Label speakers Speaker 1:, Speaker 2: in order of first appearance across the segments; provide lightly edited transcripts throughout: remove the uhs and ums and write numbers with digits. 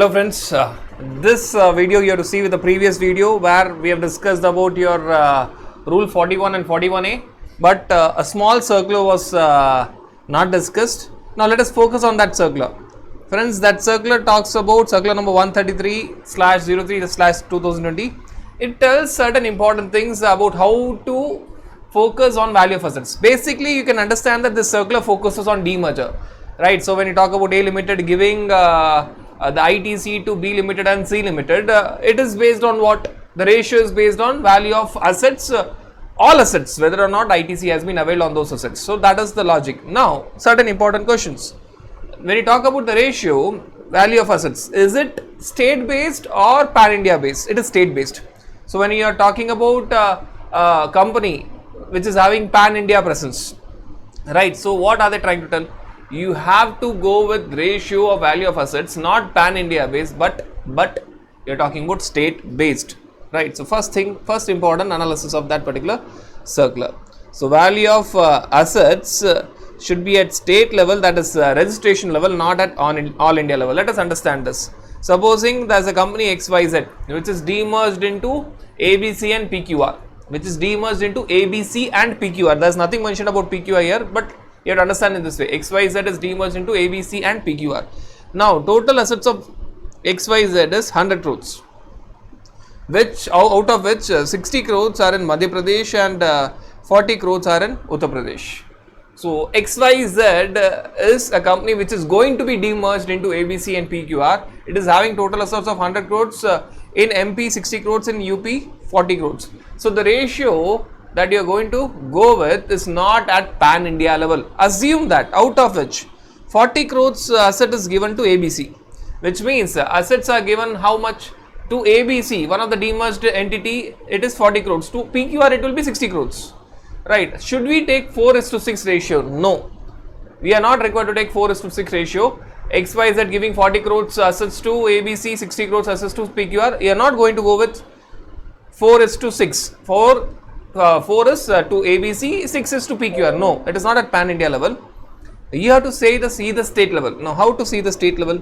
Speaker 1: Hello friends, this video you have to see with the previous video where we have discussed about your rule 41 and 41A, but a small circular was not discussed. Now let us focus on that circular. Friends, that circular talks about circular number 133/03/2020. It tells certain important things about how to focus on value of assets. Basically, you can understand that this circular focuses on demerger, right? So when you talk about A Limited giving the ITC to B Limited and C Limited, it is based on what? The ratio is based on value of assets, all assets, whether or not ITC has been availed on those assets. So that is the logic. Now, certain important questions. When you talk about the ratio, value of assets, is it state based or pan India based? It is state based. So when you are talking about a company which is having pan India presence, right? So what are they trying to tell? You have to go with ratio of value of assets, not pan India based, but you're talking about state based, right? So first important analysis of that particular circular. So value of assets should be at state level, that is registration level, not at all India level. Let us understand this. Supposing there's a company XYZ which is demerged into ABC and PQR, there's nothing mentioned about PQR here, but you have to understand in this way. XYZ is demerged into ABC and PQR. Now, total assets of XYZ is 100 crores, which out of which 60 crores are in Madhya Pradesh and 40 crores are in Uttar Pradesh. So, XYZ is a company which is going to be demerged into ABC and PQR. It is having total assets of 100 crores in MP, 60 crores in UP, 40 crores. So, the ratio that you are going to go with is not at pan India level. Assume that out of which 40 crores asset is given to ABC, which means assets are given how much to ABC, one of the demerged entity, it is 40 crores. To PQR it will be 60 crores, right? Should we take 4:6 ratio? No, we are not required to take 4:6 ratio. XYZ giving 40 crores assets to ABC, 60 crores assets to PQR. You are not going to go with 4:6. 4 is to ABC, 6 is to PQR. No, it is not at pan India level. You have to see the state level. Now, how to see the state level?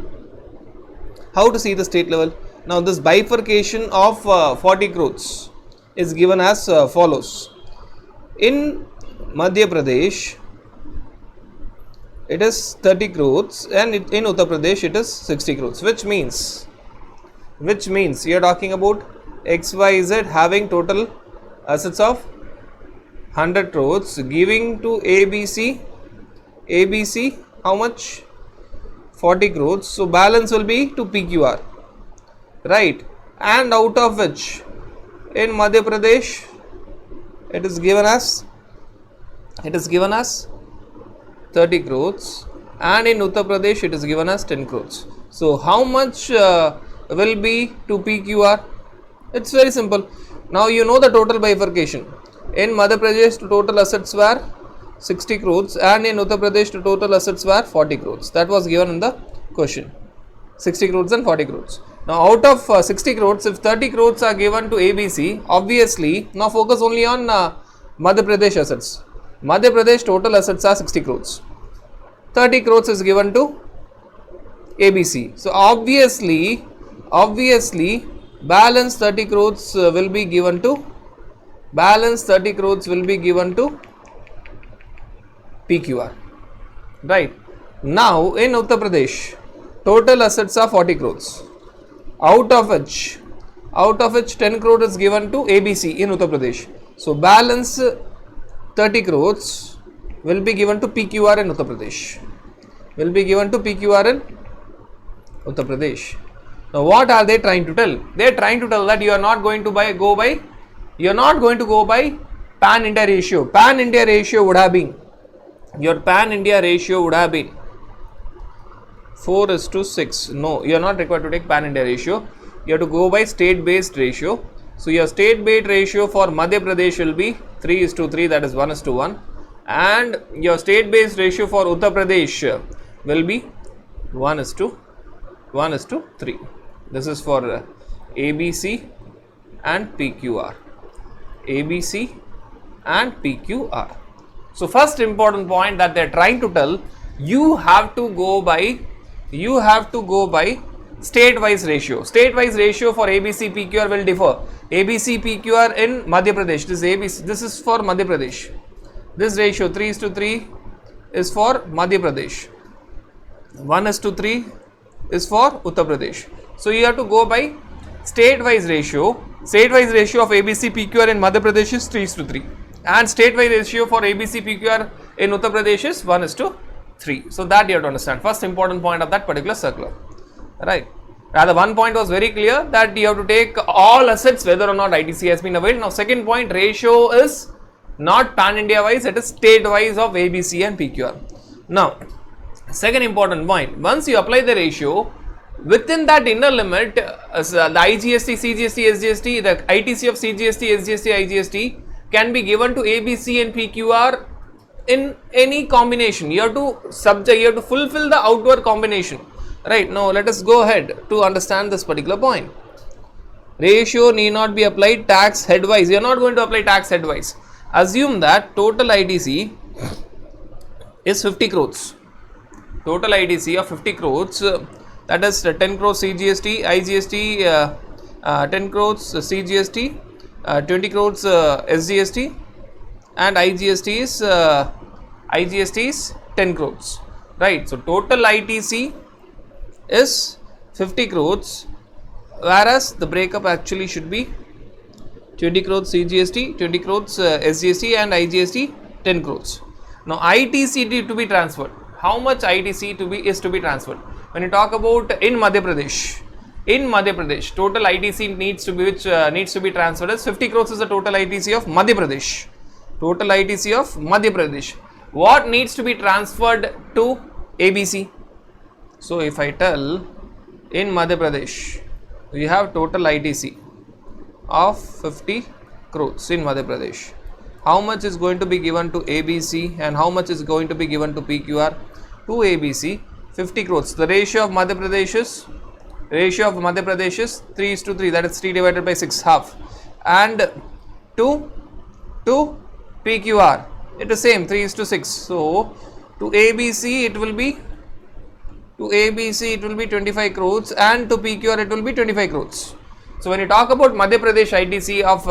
Speaker 1: Now, this bifurcation of 40 crores is given as follows. In Madhya Pradesh, it is 30 crores and in Uttar Pradesh it is 60 crores, which means you are talking about XYZ having total assets of 100 crores giving to ABC how much? 40 crores. So balance will be to PQR, right? And out of which in Madhya Pradesh it is given as 30 crores and in Uttar Pradesh it is given as 10 crores. So how much will be to PQR? It's very simple. Now you know the total bifurcation. In Madhya Pradesh the total assets were 60 crores and in Uttar Pradesh the total assets were 40 crores. That was given in the question. 60 crores and 40 crores. Now out of 60 crores, if 30 crores are given to ABC, obviously, now focus only on Madhya Pradesh assets. Madhya Pradesh total assets are 60 crores. 30 crores is given to ABC. So obviously balance 30 crores will be given to PQR, right? Now in Uttar Pradesh total assets are 40 crores, out of which 10 crores is given to ABC in Uttar Pradesh. So balance 30 crores will be given to PQR in Uttar Pradesh. Now what are they trying to tell? They are trying to tell that you are not going to go by pan India ratio. Pan India ratio would have been 4:6. No, you are not required to take pan India ratio. You have to go by state based ratio. So your state based ratio for Madhya Pradesh will be 3:3, that is 1:1, and your state based ratio for Uttar Pradesh will be 1:3. This is for ABC and PQR. So first important point that they are trying to tell, you have to go by state-wise ratio. State-wise ratio for ABC PQR will differ. ABC PQR in Madhya Pradesh. This is ABC. This is for Madhya Pradesh. This ratio 3:3 is for Madhya Pradesh. 1:3 is for Uttar Pradesh. So you have to go by state-wise ratio. State-wise ratio of ABC PQR in Madhya Pradesh is 3:3, and state-wise ratio for ABC PQR in Uttar Pradesh is 1:3. So that you have to understand. First important point of that particular circular. Right. Rather, one point was very clear that you have to take all assets whether or not ITC has been availed. Now, second point, ratio is not pan-India wise, it is state wise of ABC and PQR. Now, second important point, once you apply the ratio, within that inner limit, the IGST, CGST, SGST, the ITC of CGST, SGST, IGST can be given to ABC and PQR in any combination. You have to fulfill the outward combination. Right. Now, let us go ahead to understand this particular point. Ratio need not be applied tax headwise. You are not going to apply tax headwise. Assume that total ITC is 50 crores. Total ITC of 50 crores, that is 10 crores CGST, IGST 10 crores CGST, 20 crores SGST, and IGST is 10 crores. Right. So, total ITC is 50 crores, whereas the breakup actually should be 20 crores CGST, 20 crores SGST, and IGST 10 crores. Now, ITC to be transferred. How much ITC is to be transferred? When you talk about in Madhya Pradesh, total ITC needs to be transferred as 50 crores is the total ITC of Madhya Pradesh. Total ITC of Madhya Pradesh. What needs to be transferred to ABC? So, if I tell in Madhya Pradesh, we have total ITC of 50 crores in Madhya Pradesh. How much is going to be given to ABC and how much is going to be given to PQR? To ABC, 50 crores. The ratio of Madhya Pradesh is 3:3, that is 3 divided by 6, half. And to PQR, it is same, 3:6. So, to ABC it will be 25 crores and to PQR it will be 25 crores. So, when you talk about Madhya Pradesh ITC of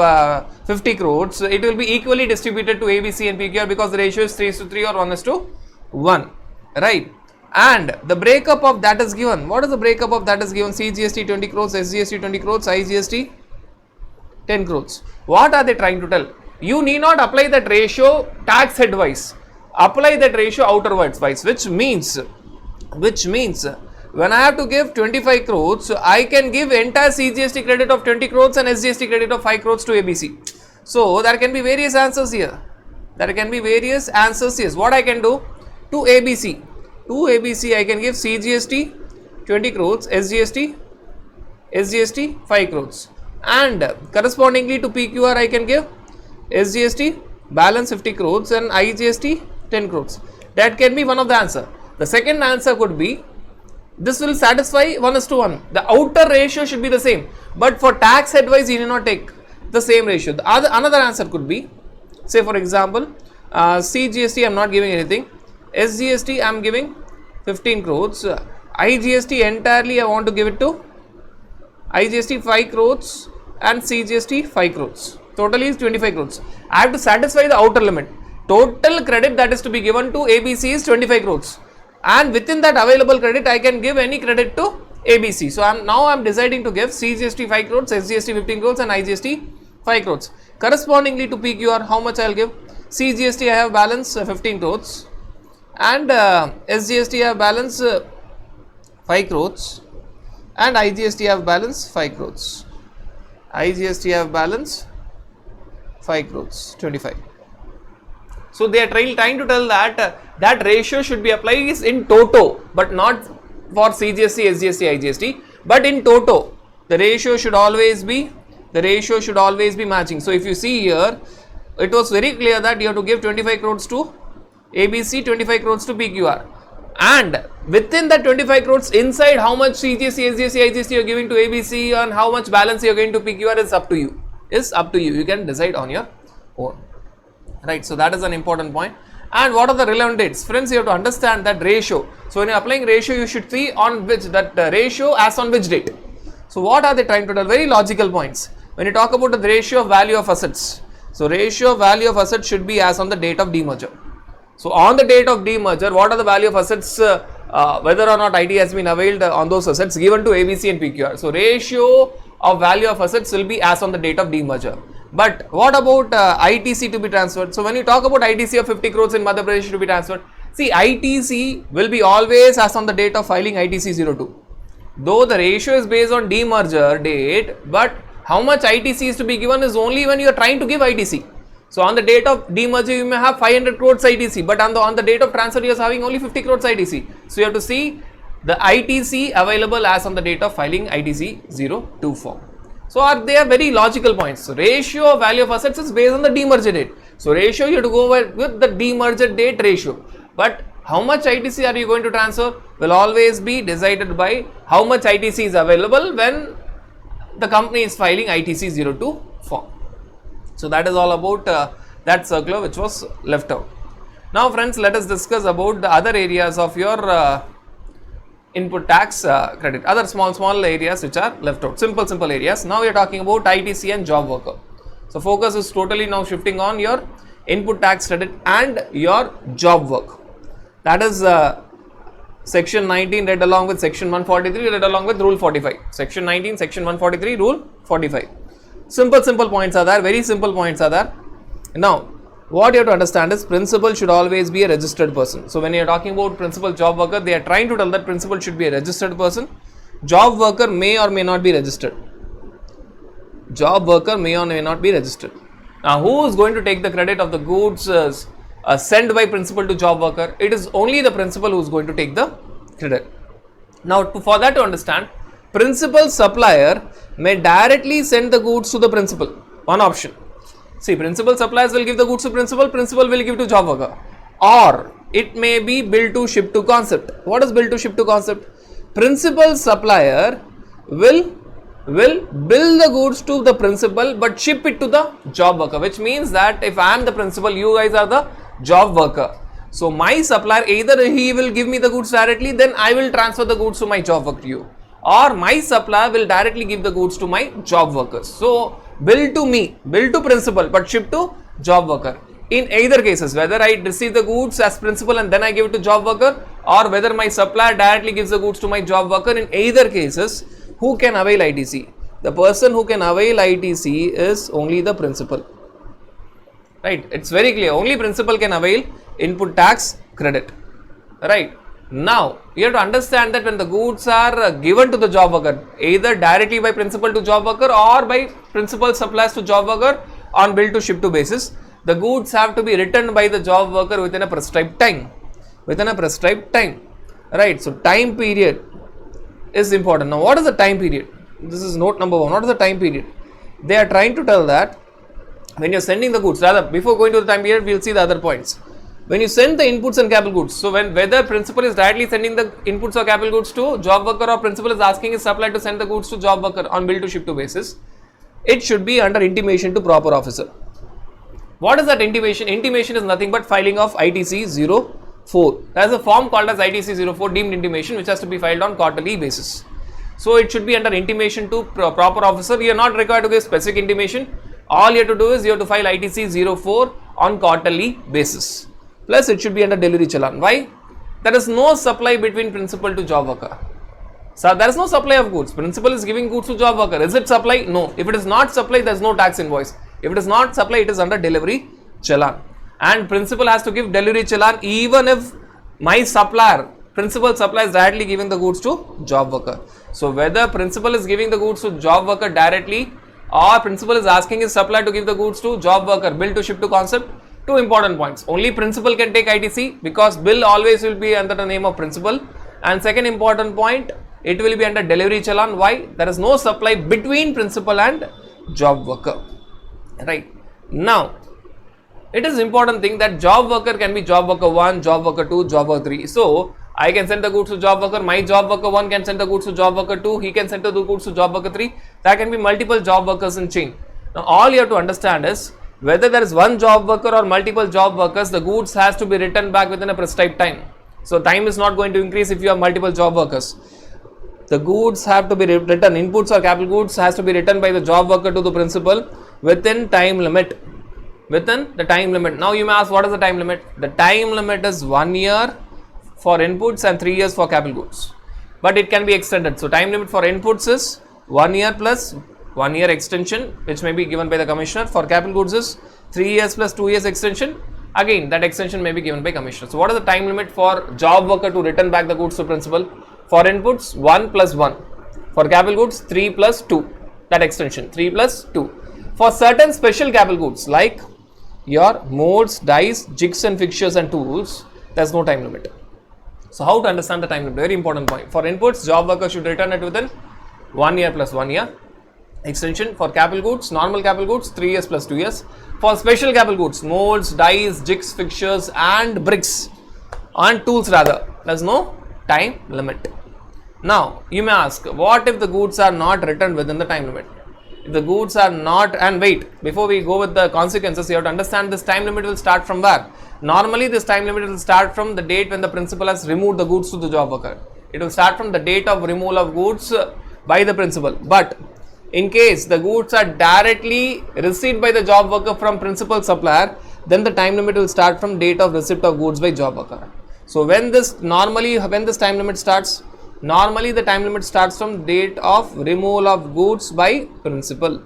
Speaker 1: 50 crores, it will be equally distributed to ABC and PQR because the ratio is 3:3 or 1:1, right? And the breakup of that is given. What is the breakup of that is given? CGST 20 crores, SGST 20 crores, IGST 10 crores. What are they trying to tell? You need not apply that ratio tax headwise. Apply that ratio outerwards wise, which means when I have to give 25 crores, I can give entire CGST credit of 20 crores and SGST credit of 5 crores to ABC. So, there can be various answers here. What I can do? To ABC I can give CGST 20 crores, SGST 5 crores, and correspondingly to PQR I can give SGST balance 50 crores and IGST 10 crores. That can be one of the answer. The second answer could be, this will satisfy 1:1. The outer ratio should be the same, but for tax advice you need not take the same ratio. Another answer could be, say for example, CGST I am not giving anything, SGST I am giving 15 crores, IGST entirely I want to give it to IGST 5 crores and CGST 5 crores. Total is 25 crores. I have to satisfy the outer limit. Total credit that is to be given to ABC is 25 crores. And within that available credit, I can give any credit to ABC. So, I am deciding to give CGST 5 crores, SGST 15 crores and IGST 5 crores. Correspondingly to PQR, how much I will give? CGST I have balance 15 crores and SGST I have balance 5 crores and IGST I have balance 5 crores. IGST I have balance 5 crores, 25. So, they are trying to tell that that ratio should be applied in toto, but not for CGST, SGST, IGST, but in toto. The ratio should always be matching. So, if you see here, it was very clear that you have to give 25 crores to ABC, 25 crores to PQR, and within that 25 crores inside how much CGST, SGST, IGST you are giving to ABC and how much balance you are going to PQR is up to you. You can decide on your own. Right, so that is an important point. And what are the relevant dates? Friends, you have to understand that ratio. So when you are applying ratio, you should see on which that ratio as on which date. So what are they trying to tell? Very logical points. When you talk about the ratio of value of assets, so ratio of value of assets should be as on the date of demerger. So on the date of demerger, what are the value of assets, whether or not IT has been availed on those assets given to ABC and PQR. So ratio of value of assets will be as on the date of demerger. But what about ITC to be transferred? So when you talk about ITC of 50 crores in Madhya Pradesh to be transferred, see, ITC will be always as on the date of filing ITC 02. Though the ratio is based on demerger date, but how much ITC is to be given is only when you are trying to give ITC. So on the date of demerger, you may have 500 crores ITC, but on the date of transfer, you are having only 50 crores ITC. So you have to see the ITC available as on the date of filing ITC 02 form. So they are very logical points. So ratio of value of assets is based on the demerger date. So ratio, you have to go with the demerger date ratio. But how much ITC are you going to transfer will always be decided by how much ITC is available when the company is filing ITC 02 form. So that is all about that circular which was left out. Now friends, let us discuss about the other areas of your input tax credit, other small areas which are left out, simple areas. Now we are talking about ITC and job worker. So focus is totally now shifting on your input tax credit and your job work. That is section 19 read along with section 143 read along with rule 45. Section 19, section 143, rule 45. Simple points are there, very simple points are there. Now what you have to understand is principal should always be a registered person. So when you are talking about principal job worker, they are trying to tell that principal should be a registered person. Job worker may or may not be registered. Job worker may or may not be registered. Now who is going to take the credit of the goods sent by principal to job worker? It is only the principal who is going to take the credit. Now for that to understand, principal supplier may directly send the goods to the principal. One option. See, principal suppliers will give the goods to principal will give to job worker. Or it may be bill to ship to concept. What is bill to ship to concept? Principal supplier will bill the goods to the principal but ship it to the job worker, which means that if I am the principal, you guys are the job worker. So my supplier, either he will give me the goods directly, then I will transfer the goods to my job worker to you, or my supplier will directly give the goods to my job workers. So bill to me, bill to principal but ship to job worker. In either cases, whether I receive the goods as principal and then I give it to job worker, or whether my supplier directly gives the goods to my job worker, in either cases, who can avail ITC? The person who can avail ITC is only the principal. Right? It's very clear. Only principal can avail input tax credit. Right? Now, you have to understand that when the goods are given to the job worker, either directly by principal to job worker or by principal suppliers to job worker on bill to ship to basis, the goods have to be returned by the job worker within a prescribed time. Within a prescribed time. Right? So, time period is important. Now, what is the time period? This is note number 1. What is the time period? They are trying to tell that when you are sending the goods, rather before going to the time period, we will see the other points. When you send the inputs and capital goods, so whether principal is directly sending the inputs or capital goods to job worker, or principal is asking his supplier to send the goods to job worker on bill to ship to basis, it should be under intimation to proper officer. What is that intimation? Intimation is nothing but filing of ITC 04. There is a form called as ITC 04 deemed intimation, which has to be filed on quarterly basis. So it should be under intimation to proper officer. You are not required to give specific intimation. All you have to do is you have to file ITC 04 on quarterly basis. Plus it should be under delivery challan. Why? There is no supply between principal to job worker. So there is no supply of goods. Principal is giving goods to job worker. Is it supply? No. If it is not supply, there is no tax invoice. If it is not supply, it is under delivery challan. And principal has to give delivery challan even if my supplier, principal supplier is directly giving the goods to job worker. So whether principal is giving the goods to job worker directly, or principal is asking his supplier to give the goods to job worker, bill to ship to concept, two important points. Only principal can take ITC because bill always will be under the name of principal. And second important point, it will be under delivery challan. Why? There is no supply between principal and job worker. Right? Now, it is important thing that job worker can be job worker 1, job worker 2, job worker 3. So, I can send the goods to job worker, my job worker 1 can send the goods to job worker 2, he can send the goods to job worker 3. There can be multiple job workers in chain. Now, all you have to understand is, whether there is one job worker or multiple job workers, the goods has to be returned back within a prescribed time. So time is not going to increase if you have multiple job workers. The goods have to be returned, inputs or capital goods has to be returned by the job worker to the principal within time limit. Within the time limit. Now you may ask, what is the time limit? The time limit is 1 year for inputs and 3 years for capital goods. But it can be extended. So time limit for inputs is 1 year plus 1 year extension, which may be given by the commissioner. For capital goods is 3 years plus 2 years extension. Again, that extension may be given by commissioner. So what is the time limit for job worker to return back the goods to principal? For inputs, 1 plus 1. For capital goods, 3 plus 2. That extension, 3 plus 2. For certain special capital goods like your molds, dies, jigs and fixtures and tools, there is no time limit. So how to understand the time limit? Very important point. For inputs, job worker should return it within 1 year plus 1 year extension. For capital goods, normal capital goods, 3 years plus 2 years. For special capital goods, molds, dies, jigs, fixtures and bricks and tools rather, there is no time limit. Now you may ask, what if the goods are not returned within the time limit? If the goods are not, and wait, before we go with the consequences, you have to understand this time limit will start from where? Normally this time limit will start from the date when the principal has removed the goods to the job worker. It will start from the date of removal of goods by the principal. But in case the goods are directly received by the job worker from principal supplier, then the time limit will start from date of receipt of goods by job worker. So when this time limit starts, normally the time limit starts from date of removal of goods by principal.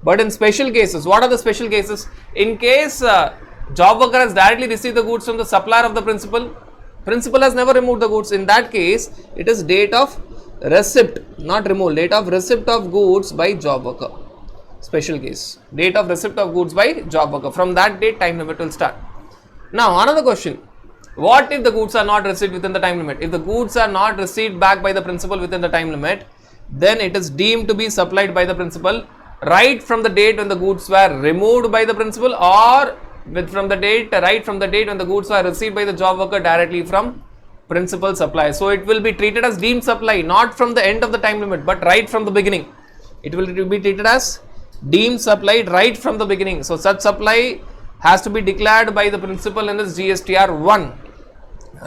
Speaker 1: But in special cases, what are the special cases? In case job worker has directly received the goods from the supplier of the principal, principal has never removed the goods. In that case, it is date of receipt, not removal, date of receipt of goods by job worker. Special case, date of receipt of goods by job worker. From that date, time limit will start. Now another question. What if the goods are not received within the time limit? If the goods are not received back by the principal within the time limit, then it is deemed to be supplied by the principal right from the date when the goods were removed by the principal, or right from the date when the goods were received by the job worker directly from principal supply. So it will be treated as deemed supply, not from the end of the time limit, but right from the beginning. It will be treated as deemed supply right from the beginning. So such supply has to be declared by the principal in this GSTR 1.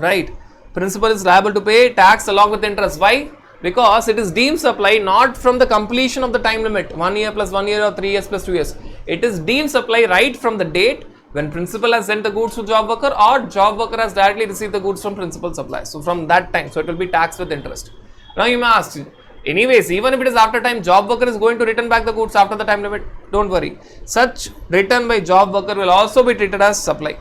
Speaker 1: Right, principal is liable to pay tax along with interest. Why? Because it is deemed supply not from the completion of the time limit, 1 year plus 1 year or 3 years plus 2 years. It is deemed supply right from the date when principal has sent the goods to job worker or job worker has directly received the goods from principal supply. So from that time, so it will be taxed with interest. Now you may ask, anyways, even if it is after time, job worker is going to return back the goods after the time limit. Don't worry, such return by job worker will also be treated as supply.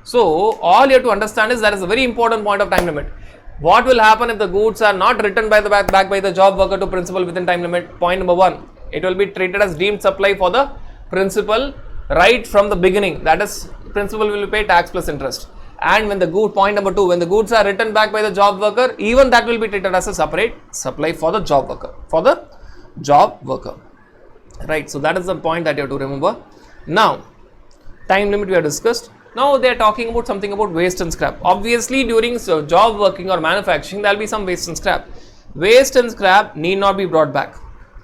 Speaker 1: So all you have to understand is that is a very important point of time limit. What will happen if the goods are not returned by the back by the job worker to principal within time limit? Point number 1, it will be treated as deemed supply for the principal right from the beginning. That is, principal will pay tax plus interest. And when the point number 2, when the goods are returned back by the job worker, even that will be treated as a separate supply for the job worker. Right. So that is the point that you have to remember. Now, time limit we have discussed. Now they are talking about something about waste and scrap. Obviously during job working or manufacturing there will be some waste and scrap. Waste and scrap need not be brought back.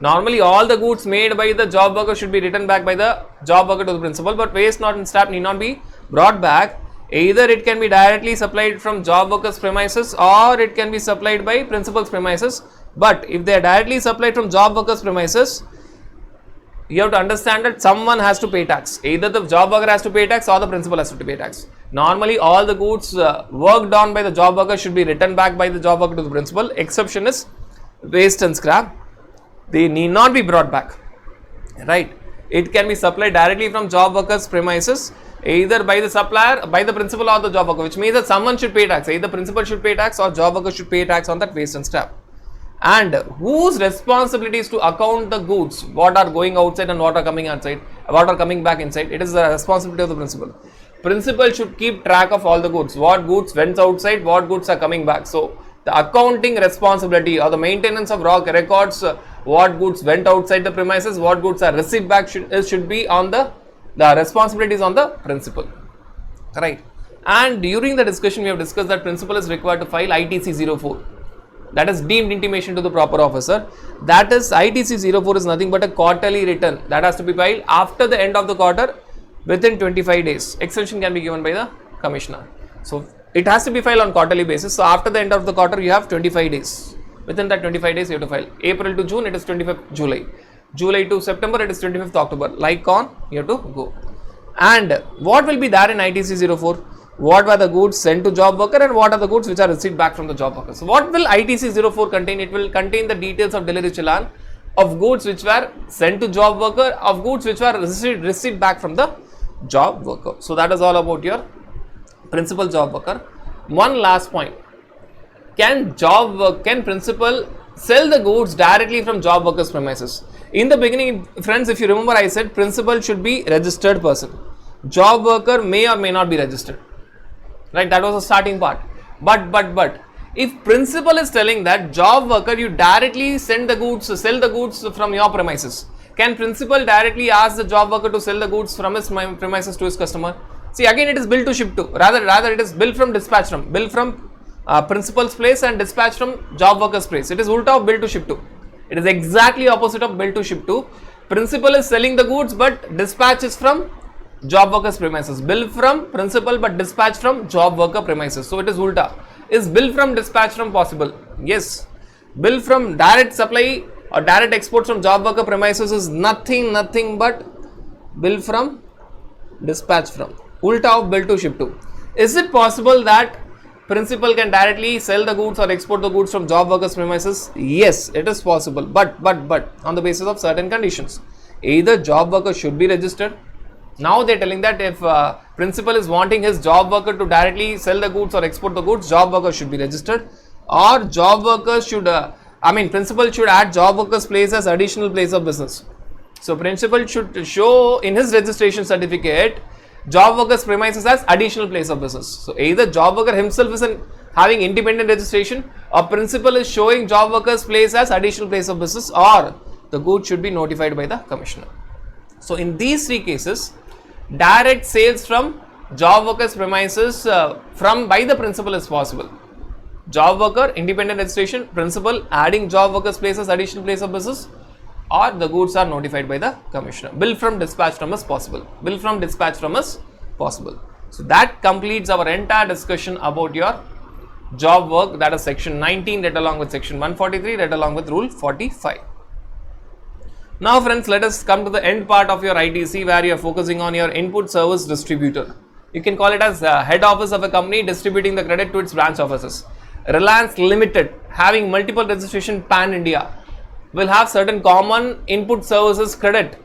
Speaker 1: Normally all the goods made by the job worker should be returned back by the job worker to the principal, but waste and scrap need not be brought back. Either it can be directly supplied from job worker's premises or it can be supplied by principal's premises. But if they are directly supplied from job worker's premises, you have to understand that someone has to pay tax. Either the job worker has to pay tax or the principal has to pay tax. Normally all the goods worked on by the job worker should be returned back by the job worker to the principal. Exception is waste and scrap. They need not be brought back. Right. It can be supplied directly from job worker's premises, either by the supplier, by the principal or the job worker, which means that someone should pay tax. Either principal should pay tax or job worker should pay tax on that waste and scrap. And whose responsibility is to account the goods, what are going outside and what are coming outside, what are coming back inside? It is the responsibility of the principal. Principal should keep track of all the goods, what goods went outside, what goods are coming back. So the accounting responsibility or the maintenance of records, what goods went outside the premises, what goods are received back should be on the responsibilities on the principal. Right. And during the discussion we have discussed that principal is required to file ITC 04. that is deemed intimation to the proper officer. That is ITC 04 is nothing but a quarterly return that has to be filed after the end of the quarter within 25 days. Extension can be given by the commissioner. So it has to be filed on quarterly basis. So after the end of the quarter you have 25 days. Within that 25 days you have to file. April to June it is 25th July. July to September it is 25th October. Like on you have to go. And what will be there in ITC 04? What were the goods sent to job worker and what are the goods which are received back from the job worker. So what will ITC 04 contain? It will contain the details of delivery challan of goods which were sent to job worker, of goods which were received back from the job worker. So that is all about your principal job worker. One last point. Can principal sell the goods directly from job worker's premises? In the beginning, friends, if you remember, I said principal should be registered person. Job worker may or may not be registered. Right, that was the starting part. But if principal is telling that job worker you directly sell the goods from your premises, can principal directly ask the job worker to sell the goods from his premises to his customer? See, again it is bill to ship to. Rather it is bill from dispatch from. Bill from principal's place and dispatch from job worker's place. It is ulta of bill to ship to. It is exactly opposite of bill to ship to. Principal is selling the goods but dispatch is from job worker's premises. Bill from principal but dispatch from job worker premises. So it is ulta. Is bill from dispatch from possible? Yes. Bill from direct supply or direct export from job worker premises is nothing but bill from dispatch from. Ulta of bill to ship to. Is it possible that principal can directly sell the goods or export the goods from job workers premises? Yes, it is possible, but on the basis of certain conditions. Either job worker should be registered. Now they are telling that if principal is wanting his job worker to directly sell the goods or export the goods, job worker should be registered, or job workers should principal should add job workers place as additional place of business. So principal should show in his registration certificate job workers premises as additional place of business. So either job worker himself is having independent registration, or principal is showing job workers place as additional place of business, or the goods should be notified by the commissioner. So in these three cases, direct sales from job workers premises by the principal is possible. Job worker, independent registration, principal adding job workers place as additional place of business, or the goods are notified by the commissioner. Bill from dispatch from is possible. Bill from dispatch from is possible. So that completes our entire discussion about your job work, that is section 19 read along with section 143 read along with rule 45. Now friends, let us come to the end part of your ITC where you are focusing on your input service distributor. You can call it as head office of a company distributing the credit to its branch offices. Reliance Limited, having multiple registration pan India, will have certain common input services credit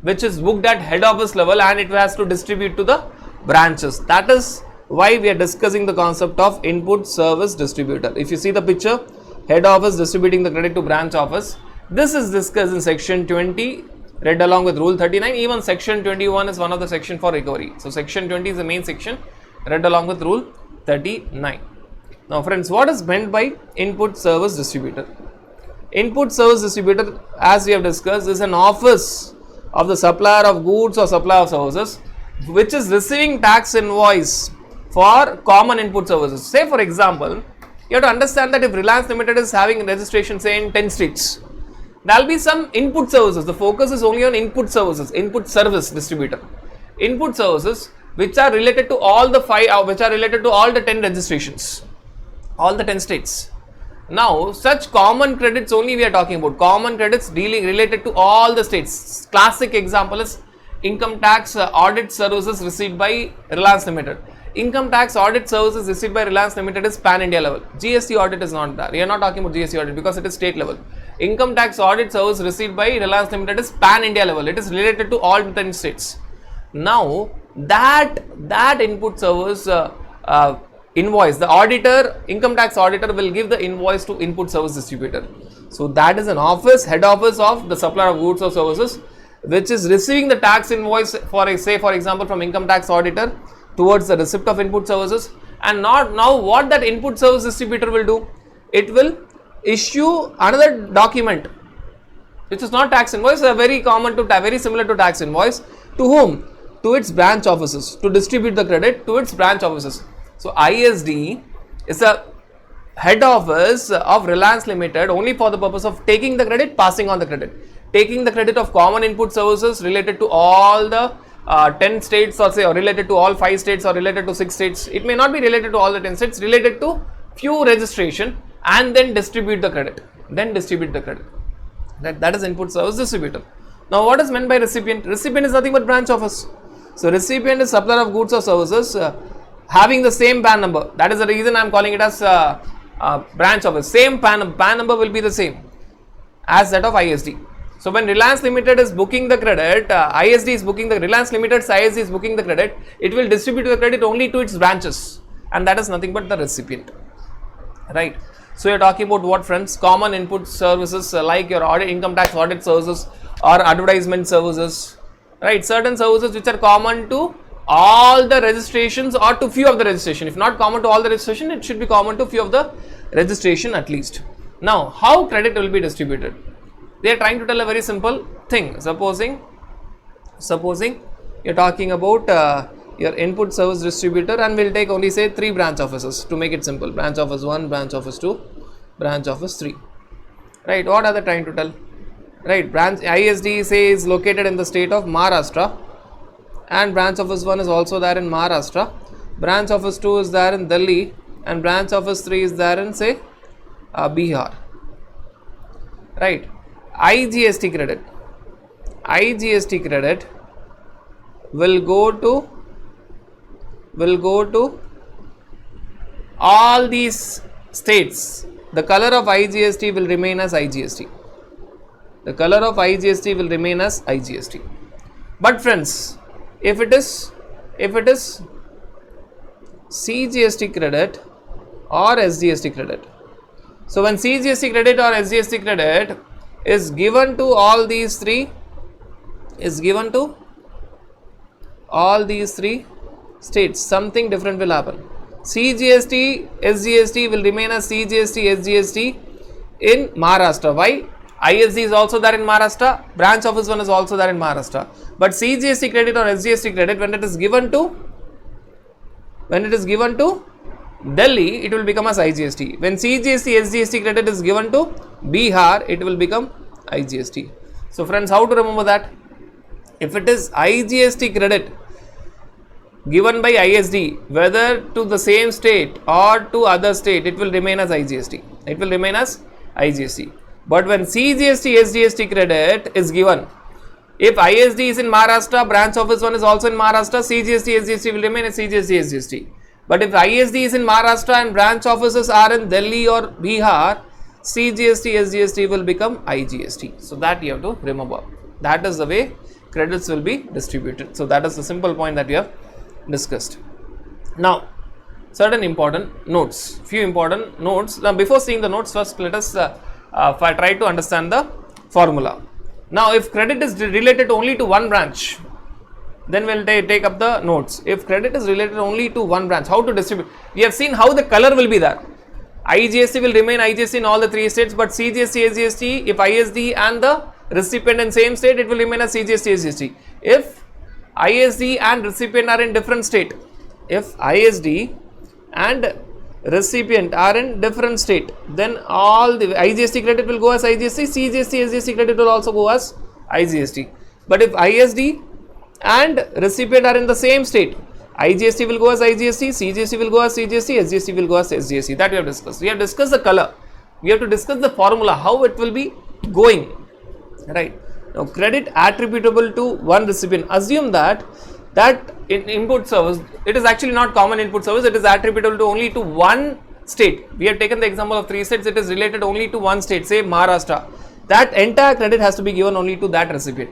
Speaker 1: which is booked at head office level and it has to distribute to the branches. That is why we are discussing the concept of input service distributor. If you see the picture, head office distributing the credit to branch office. This is discussed in section 20 read along with rule 39. Even section 21 is one of the section for recovery. So section 20 is the main section read along with rule 39. Now friends, what is meant by input service distributor? Input service distributor, as we have discussed, is an office of the supplier of goods or supplier of services which is receiving tax invoice for common input services. Say for example, you have to understand that if Reliance Limited is having registration say in 10 states, there will be some input services. The focus is only on input services, input service distributor. Input services which are related to all the 10 registrations, all the 10 states. Now, such common credits only we are talking about. Common credits related to all the states. Classic example is income tax audit services received by Reliance Limited. Income tax audit services received by Reliance Limited is pan India level. GST audit is not there. We are not talking about GST audit because it is state level. Income tax audit service received by Reliance Limited is pan India level. It is related to all 10 states. Now, that input service invoice, the auditor, income tax auditor will give the invoice to input service distributor. So that is an office, head office of the supplier of goods or services which is receiving the tax invoice for example from income tax auditor towards the receipt of input services. And now what that input service distributor will do, it will issue another document which is not tax invoice, very similar to tax invoice, to whom? To its branch offices, to distribute the credit to its branch offices. So ISD is a head office of Reliance Limited only for the purpose of taking the credit, passing on the credit. Taking the credit of common input services related to all the 10 states, or say, or related to all 5 states, or related to 6 states. It may not be related to all the 10 states, related to few registration, and then distribute the credit. That is input service distributor. Now, what is meant by recipient? Recipient is nothing but branch office. So, recipient is supplier of goods or services having the same PAN number. That is the reason I am calling it as branch office. Same PAN number will be the same as that of ISD. So, when Reliance Limited is booking the credit, ISD is booking the Reliance Limited's ISD is booking the credit, it will distribute the credit only to its branches, and that is nothing but the recipient, right? So, you are talking about what, friends? Common input services like your audit, income tax audit services or advertisement services, right? Certain services which are common to all the registrations or to few of the registration. If not common to all the registration, it should be common to few of the registration at least. Now, how credit will be distributed? They are trying to tell a very simple thing. Supposing you are talking about your input service distributor, and we will take only say 3 branch offices to make it simple. Branch office 1, branch office 2, branch office 3. Right? What are they trying to tell? Right? Branch ISD say is located in the state of Maharashtra, and branch office 1 is also there in Maharashtra. Branch office 2 is there in Delhi, and branch office 3 is there in say Bihar. Right? IGST credit will go to all these states. The color of IGST will remain as IGST. But friends, if it is CGST credit or SGST credit, so when CGST credit or SGST credit is given to all these three, states, something different will happen. CGST, SGST will remain as CGST, SGST in Maharashtra. Why? ISD is also there in Maharashtra, branch office 1 is also there in Maharashtra. But CGST credit or SGST credit, when it is given to Delhi, it will become as IGST. When CGST, SGST credit is given to Bihar, it will become IGST. So, friends, how to remember that? If it is IGST credit given by ISD, whether to the same state or to other state, it will remain as IGST. But when CGST, SGST credit is given, if ISD is in Maharashtra, branch office 1 is also in Maharashtra, CGST, SGST will remain as CGST, SGST. But if ISD is in Maharashtra and branch offices are in Delhi or Bihar, CGST, SGST will become IGST. So, that you have to remember. That is the way credits will be distributed. So, that is the simple point that we have discussed. Now, certain important notes, few important notes. Now, before seeing the notes, first let us try to understand the formula. Now, if credit is related only to one branch, then we will take up the notes. If credit is related only to one branch, how to distribute? We have seen how the color will be there. IGST will remain IGST in all the 3 states, but CGST, SGST, if ISD and the recipient in same state, it will remain as CGST, SGST. If ISD and recipient are in different state, if ISD and recipient are in different state, then all the IGST credit will go as IGST, CGST, SGST credit will also go as IGST. But if ISD and recipient are in the same state, IGST will go as IGST, CGST will go as CGST, SGST will go as SGST. That we have discussed. We have discussed the color. We have to discuss the formula, how it will be going. Right. Now, credit attributable to one recipient. Assume that in input service, it is actually not common input service. It is attributable to only to one state. We have taken the example of 3 states. It is related only to one state, say Maharashtra. That entire credit has to be given only to that recipient.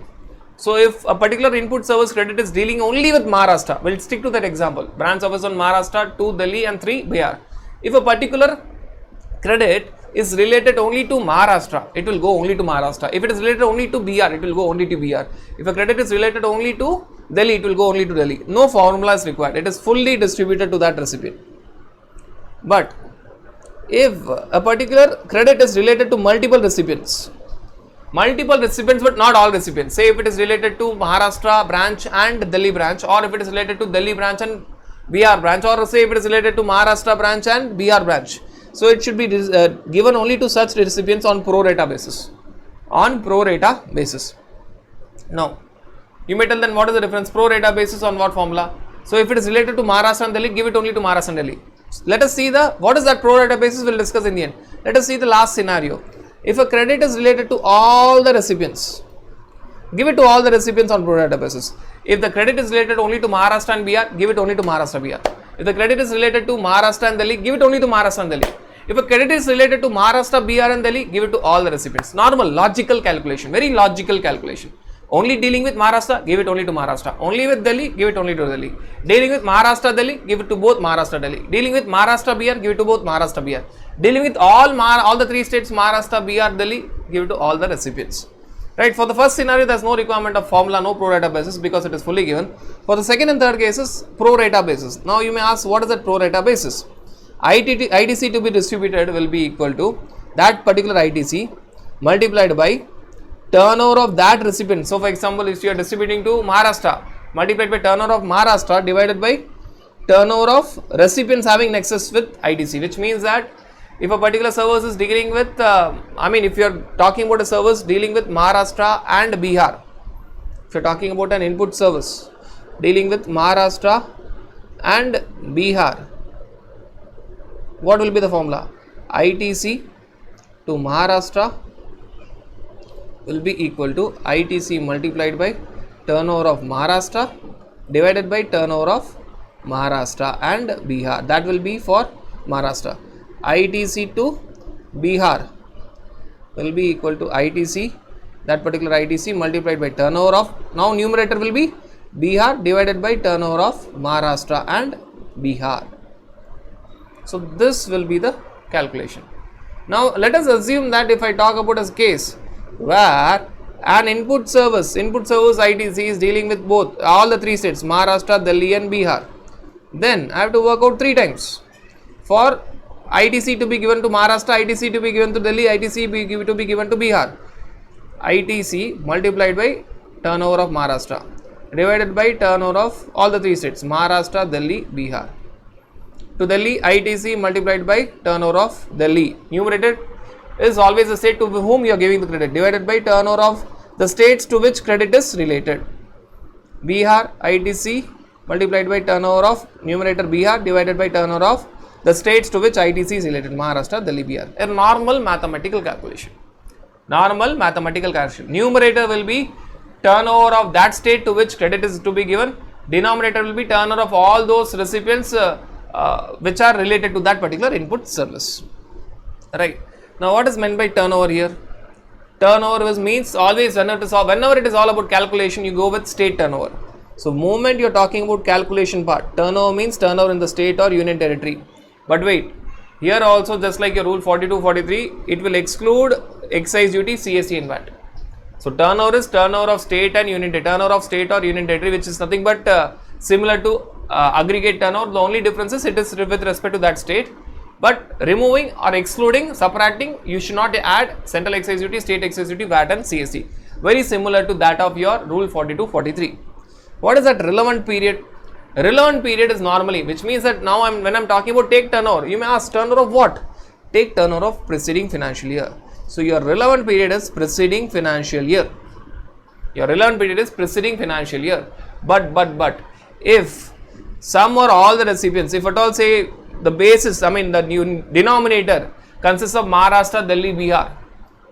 Speaker 1: So, if a particular input service credit is dealing only with Maharashtra, we will stick to that example. Branch office on Maharashtra, 2 Delhi and 3 Bihar. If a particular credit is related only to Maharashtra, it will go only to Maharashtra. If it is related only to Bihar, it will go only to Bihar. If a credit is related only to Delhi, it will go only to Delhi. No formula is required. It is fully distributed to that recipient. But if a particular credit is related to multiple recipients but not all recipients, say if it is related to Maharashtra branch and Delhi branch, or if it is related to Delhi branch and Bihar branch, or say if it is related to Maharashtra branch and Bihar branch, So it should be given only to such recipients on pro rata basis. On pro rata basis. Now, you may tell then what is the difference? Pro rata basis on what formula? So if it is related to Maharashtra and Delhi, give it only to Maharashtra and Delhi. Let us see what is that pro rata basis, we'll discuss in the end. Let us see the last scenario. If a credit is related to all the recipients, give it to all the recipients on pro rata basis. If the credit is related only to Maharashtra and Bihar, give it only to Maharashtra Bihar. If the credit is related to Maharashtra and Delhi, give it only to Maharashtra and Delhi. If a credit is related to Maharashtra, Bihar and Delhi, give it to all the recipients. Normal, logical calculation, very logical calculation. Only dealing with Maharashtra, give it only to Maharashtra. Only with Delhi, give it only to Delhi. Dealing with Maharashtra, Delhi, give it to both Maharashtra, Delhi. Dealing with Maharashtra, Bihar, give it to both Maharashtra, Bihar. Dealing with all the three states, Maharashtra, Bihar, Delhi, give it to all the recipients. Right, for the first scenario, there is no requirement of formula, no pro rata basis because it is fully given. For the second and third cases, pro rata basis. Now you may ask, what is that pro rata basis? ITC to be distributed will be equal to that particular ITC multiplied by turnover of that recipient. So for example, if you are distributing to Maharashtra, multiplied by turnover of Maharashtra divided by turnover of recipients having nexus with ITC, which means that if a particular service is dealing with, if you are talking about a service dealing with Maharashtra and Bihar, if you are talking about an input service dealing with Maharashtra and Bihar, what will be the formula? ITC to Maharashtra will be equal to ITC multiplied by turnover of Maharashtra divided by turnover of Maharashtra and Bihar. That will be for Maharashtra. ITC to Bihar will be equal to ITC, that particular ITC multiplied by turnover of, now numerator will be Bihar divided by turnover of Maharashtra and Bihar. So this will be the calculation. Now let us assume that if I talk about a case where an input service ITC is dealing with both all the three states Maharashtra, Delhi and Bihar, then I have to work out 3 times for ITC to be given to Maharashtra, ITC to be given to Delhi, ITC to be given to Bihar. ITC multiplied by turnover of Maharashtra divided by turnover of all the three states Maharashtra, Delhi, Bihar. To Delhi, ITC multiplied by turnover of Delhi. Numerator is always the state to whom you are giving the credit divided by turnover of the states to which credit is related. Bihar, ITC multiplied by turnover of numerator Bihar divided by turnover of the states to which ITC is related, Maharashtra, Delhi, Bihar. A normal mathematical calculation. Numerator will be turnover of that state to which credit is to be given. Denominator will be turnover of all those recipients which are related to that particular input service. Right. Now what is meant by turnover here? Turnover means always whenever it is all about calculation, you go with state turnover. So moment you are talking about calculation part, turnover means turnover in the state or union territory. But wait, here also just like your rule 42, 43, it will exclude excise duty, CST and VAT. So turnover is turnover of state and union territory, turnover of state or union territory, which is nothing but similar to aggregate turnover. The only difference is it is with respect to that state. But removing or excluding, subtracting, you should not add central excise duty, state excise duty, VAT and CST. Very similar to that of your rule 42, 43. What is that relevant period? Relevant period is normally, which means that now when I'm talking about take turnover, you may ask turnover of what? Take turnover of preceding financial year. So your relevant period is preceding financial year. Your relevant period is preceding financial year. But if some or all the recipients, if at all say the basis, the new denominator consists of Maharashtra, Delhi, Bihar,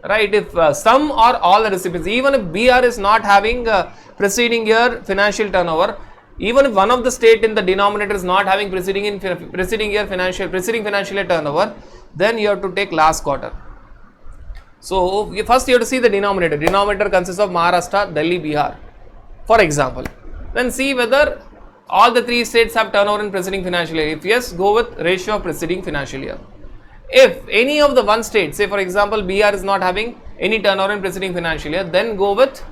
Speaker 1: right? If some or all the recipients, even if Bihar is not having preceding year financial turnover, even if one of the state in the denominator is not having preceding financial year turnover, then you have to take last quarter. So first you have to see the denominator. Denominator consists of Maharashtra, Delhi, Bihar, for example. Then see whether all the three states have turnover in preceding financial year. If yes, go with ratio of preceding financial year. If any of the one state, say for example Bihar is not having any turnover in preceding financial year, then go with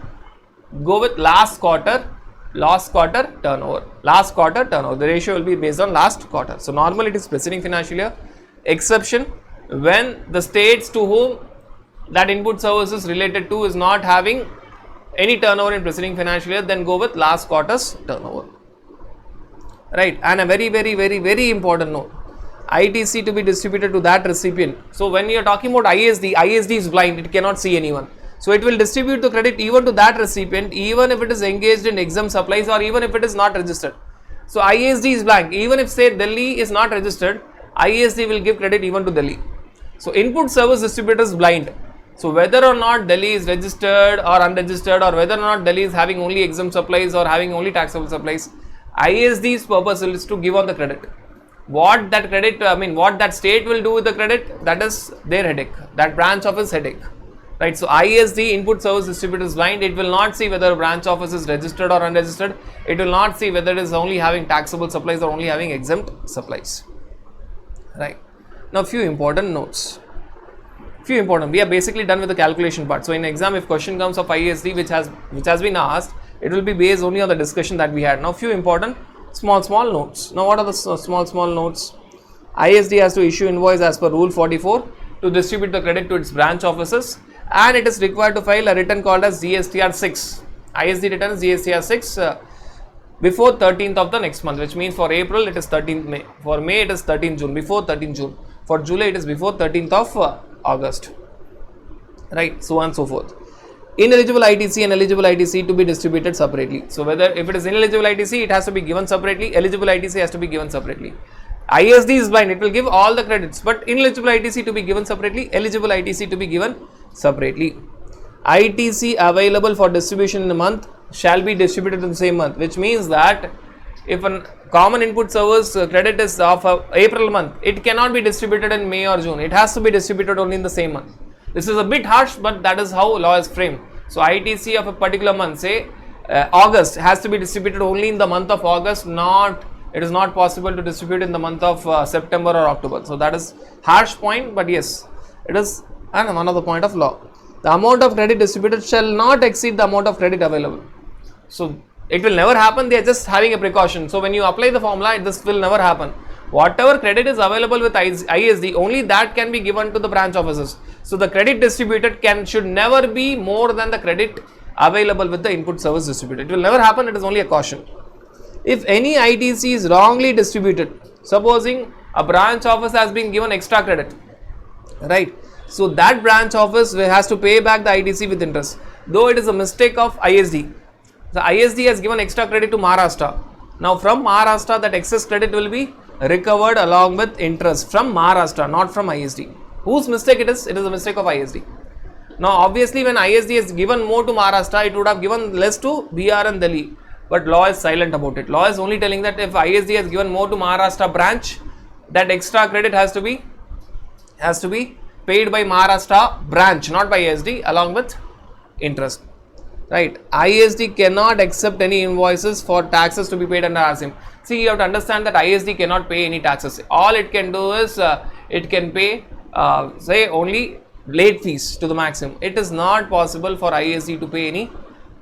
Speaker 1: last quarter turnover. The ratio will be based on last quarter. So normally it is preceding financial year. Exception when the states to whom that input service is related to is not having any turnover in preceding financial year, then go with last quarter's turnover. Right. And a very important note. ITC to be distributed to that recipient. So when you are talking about ISD is blind, it cannot see anyone. So it will distribute the credit even to that recipient, even if it is engaged in exempt supplies or even if it is not registered. So ISD is blank. Even if say Delhi is not registered, ISD will give credit even to Delhi. So input service distributor is blind. So whether or not Delhi is registered or unregistered, or whether or not Delhi is having only exempt supplies or having only taxable supplies, ISD's purpose is to give on the credit. What that credit, what that state will do with the credit, that is their headache, that branch office headache, right? So ISD, input service distributor, is blind. It will not see whether a branch office is registered or unregistered. It will not see whether it is only having taxable supplies or only having exempt supplies, right? Now few important notes. We are basically done with the calculation part. So in exam, if question comes of ISD which has been asked, it will be based only on the discussion that we had. Now few important small notes. Now what are the small notes? ISD has to issue invoice as per rule 44 to distribute the credit to its branch offices, and it is required to file a return called as GSTR 6. ISD return is GSTR 6 before 13th of the next month, which means for April it is 13th May, for May it is 13th June, before 13th June, for July it is before 13th of August, right? So on and so forth. Ineligible ITC and eligible ITC to be distributed separately. So if it is ineligible ITC, it has to be given separately. Eligible ITC has to be given separately. ISD is blind, it will give all the credits, but ineligible ITC to be given separately, eligible ITC to be given separately. ITC available for distribution in a month shall be distributed in the same month, which means that if a common input service credit is of April month, it cannot be distributed in May or June. It has to be distributed only in the same month. This is a bit harsh, but that is how law is framed. So ITC of a particular month, say August, has to be distributed only in the month of August. It is not possible to distribute in the month of September or October. So that is harsh point, but yes, it is one of the point of law. The amount of credit distributed shall not exceed the amount of credit available. So it will never happen. They are just having a precaution. So when you apply the formula, this will never happen. Whatever credit is available with ISD, only that can be given to the branch offices. So the credit distributed should never be more than the credit available with the input service distributor. It will never happen. It is only a caution. If any ITC is wrongly distributed, supposing a branch office has been given extra credit, right? So that branch office has to pay back the ITC with interest, though it is a mistake of ISD. The ISD has given extra credit to Maharashtra. Now from Maharashtra, that excess credit will be recovered along with interest from Maharashtra, not from ISD. Whose mistake it is? It is a mistake of ISD. Now obviously when ISD has given more to Maharashtra, it would have given less to BR and Delhi. But law is silent about it. Law is only telling that if ISD has given more to Maharashtra branch, that extra credit has to be paid by Maharashtra branch, not by ISD, along with interest. Right? ISD cannot accept any invoices for taxes to be paid under RCM. See, you have to understand that ISD cannot pay any taxes. All it can do is it can pay say only late fees to the maximum. It is not possible for ISD to pay any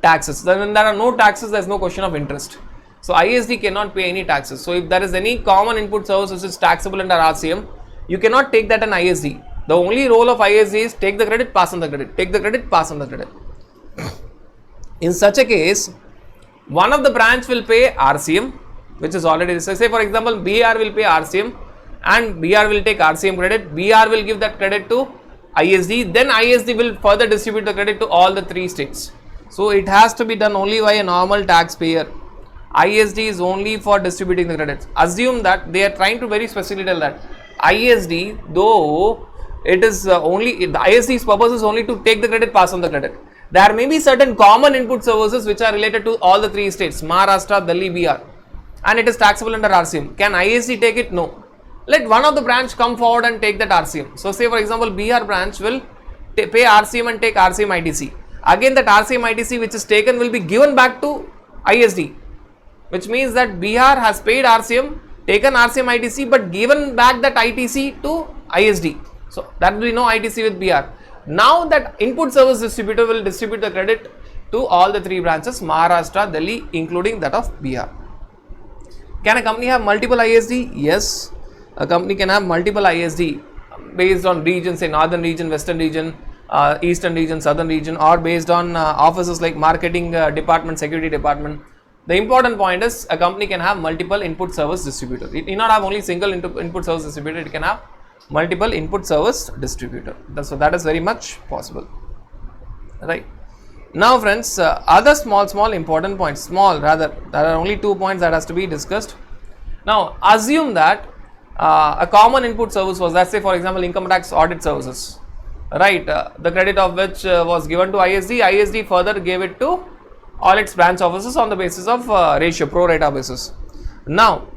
Speaker 1: taxes. Then when there are no taxes, there is no question of interest. So ISD cannot pay any taxes. So if there is any common input service which is taxable under RCM, you cannot take that in ISD. The only role of ISD is take the credit, pass on the credit, take the credit, pass on the credit. In such a case, one of the branch will pay RCM, which is already, say for example, BR will pay RCM and BR will take RCM credit, BR will give that credit to ISD, then ISD will further distribute the credit to all the three states. So it has to be done only by a normal taxpayer. ISD is only for distributing the credits. Assume that they are trying to very specifically tell that ISD, though it is only, the ISD's purpose is only to take the credit, pass on the credit. There may be certain common input services which are related to all the three states, Maharashtra, Delhi, BR, and it is taxable under RCM. Can ISD take it? No. Let one of the branch come forward and take that RCM. So say for example, BR branch will pay RCM and take RCM ITC. Again that RCM ITC which is taken will be given back to ISD, which means that BR has paid RCM, taken RCM ITC, but given back that ITC to ISD. So that will be no ITC with BR. Now that input service distributor will distribute the credit to all the three branches, Maharashtra, Delhi, including that of BR. Can a company have multiple ISD? Yes, a company can have multiple ISD based on regions, say northern region, western region, eastern region, southern region, or based on offices like marketing department, security department, The important point is a company can have multiple input service distributor. It need not have only single input service distributor, it can have multiple input service distributor. So that is very much possible, right? Now friends, other small important points, there are only 2 points that has to be discussed. Now assume that a common input service was, let's say for example, income tax audit services, right? The credit of which was given to ISD, ISD further gave it to all its branch offices on the basis of ratio, pro rata basis. Now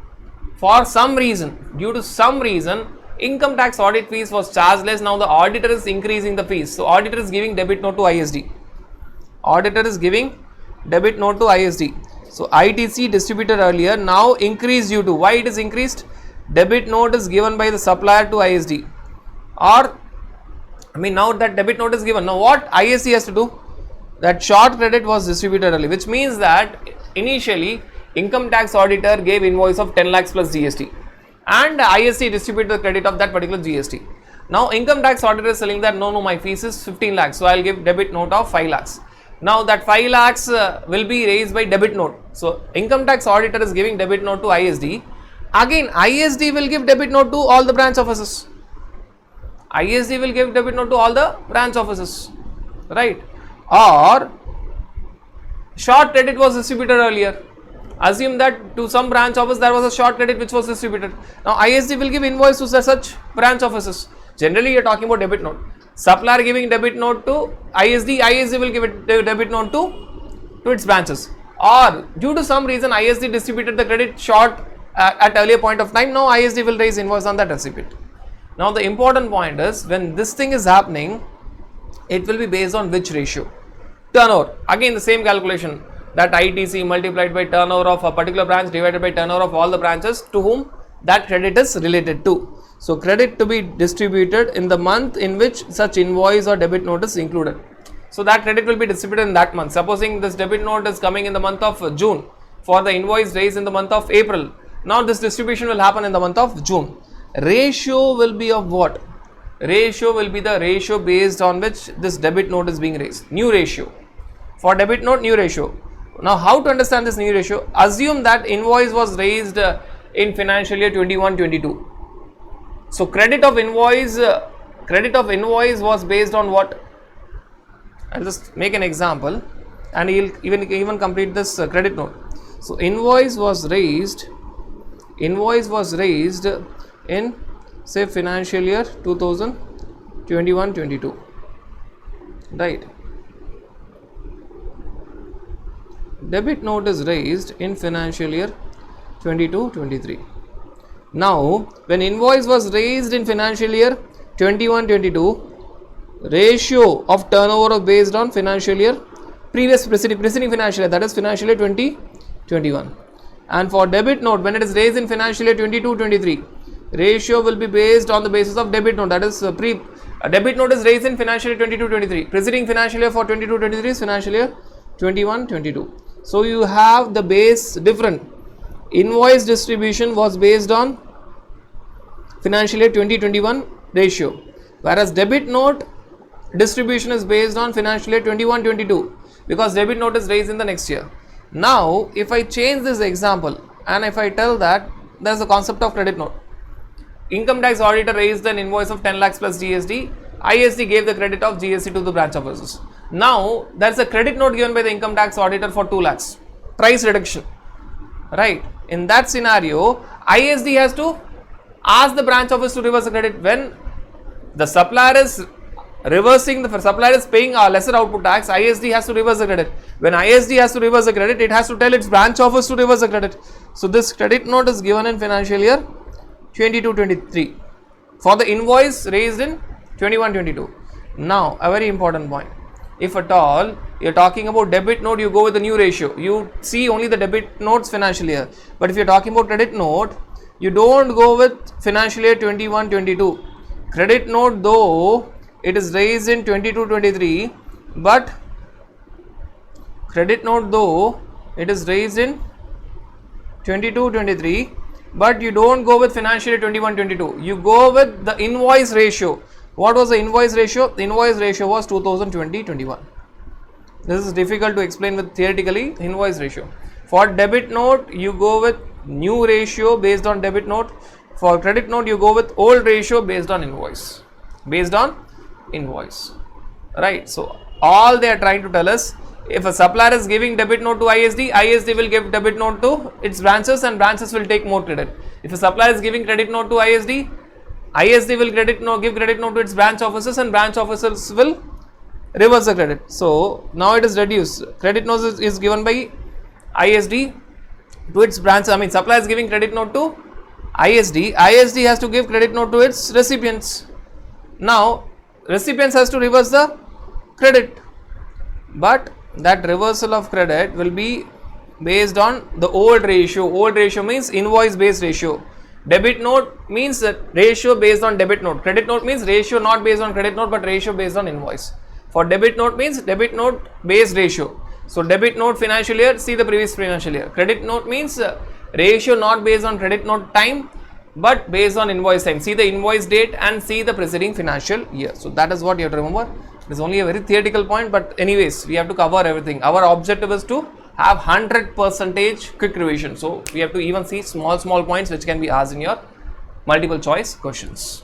Speaker 1: for some reason, due to some reason, income tax audit fees was charged less. Now the auditor is increasing the fees, so auditor is giving debit note to ISD. Auditor is giving debit note to ISD. So ITC distributed earlier now increased due to, why it is increased? Debit note is given by the supplier to ISD, or now that debit note is given, now what ISD has to do? That short credit was distributed early, which means that initially income tax auditor gave invoice of 10 lakhs plus GST and ISD distributed the credit of that particular GST. Now income tax auditor is telling that no, my fees is 15 lakhs, so I will give debit note of 5 lakhs. Now that 5 lakhs will be raised by debit note. So income tax auditor is giving debit note to ISD. Again ISD will give debit note to all the branch offices. ISD will give debit note to all the branch offices, right? Or short credit was distributed earlier. Assume that to some branch office there was a short credit which was distributed. Now ISD will give invoice to such branch offices. Generally you are talking about debit note. Supplier giving debit note to ISD, ISD will give it debit note to its branches. Or due to some reason ISD distributed the credit short at earlier point of time. Now ISD will raise invoice on that recipient. Now the important point is, when this thing is happening, it will be based on which ratio? Turnover. Again the same calculation, that ITC multiplied by turnover of a particular branch divided by turnover of all the branches to whom that credit is related to. So credit to be distributed in the month in which such invoice or debit note is included. So that credit will be distributed in that month. Supposing this debit note is coming in the month of June for the invoice raised in the month of April. Now this distribution will happen in the month of June. Ratio will be of what? Ratio will be the ratio based on which this debit note is being raised. New ratio. For debit note, new ratio. Now how to understand this new ratio? Assume that invoice was raised in financial year 21-22. So credit of invoice was based on what? I'll just make an example and you'll even complete this credit note. So invoice was raised in say financial year 2021-22, right? Debit note is raised in financial year 22-23. Now when invoice was raised in financial year 21-22, ratio of turnover based on financial year preceding financial year, that is financial year 2021. And for debit note, when it is raised in financial year 22-23, ratio will be based on the basis of debit note, that is debit note is raised in financial year 22-23, preceding financial year for 22-23 is financial year 21-22. So you have the base different. Invoice distribution was based on financial year 2021 ratio, whereas debit note distribution is based on financial year 21-22 because debit note is raised in the next year. Now if I change this example and if I tell that there is a concept of credit note, income tax auditor raised an invoice of 10 lakhs plus GST, ISD gave the credit of GST to the branch offices. Now there is a credit note given by the income tax auditor for 2 lakhs, price reduction, right? In that scenario, ISD has to ask the branch office to reverse the credit. When the supplier is paying a lesser output tax, ISD has to reverse the credit. When ISD has to reverse the credit, it has to tell its branch office to reverse the credit. So this credit note is given in financial year 22-23 for the invoice raised in 21-22. Now a very important point, if at all you are talking about debit note, you go with the new ratio, you see only the debit notes financial year. But if you are talking about credit note, you don't go with financial year 21-22. Credit note, though it is raised in 22-23, but credit note though it is raised in 22-23, but you don't go with financial year 21-22, you go with the invoice ratio. What was the invoice ratio? The invoice ratio was 2020-21. This is difficult to explain with theoretically invoice ratio. For debit note, you go with new ratio based on debit note. For credit note, you go with old ratio based on invoice. Based on invoice. Right. So, all they are trying to tell us, if a supplier is giving debit note to ISD, ISD will give debit note to its branches and branches will take more credit. If a supplier is giving credit note to ISD, ISD will give credit note to its branch officers and branch officers will reverse the credit. So, now it is reduced. Credit note is given by ISD to its branch. I mean, supplier is giving credit note to ISD. ISD has to give credit note to its recipients. Now, recipients has to reverse the credit, but that reversal of credit will be based on the old ratio. Old ratio means invoice based ratio. Debit note means ratio based on debit note. Credit note means ratio not based on credit note but ratio based on invoice. For debit note means debit note based ratio. So, debit note financial year, see the previous financial year. Credit note means ratio not based on credit note time but based on invoice time. See the invoice date and see the preceding financial year. So, that is what you have to remember. It is only a very theoretical point, but anyways, we have to cover everything. Our objective is to have 100% quick revision. So, we have to even see small points which can be asked in your multiple choice questions.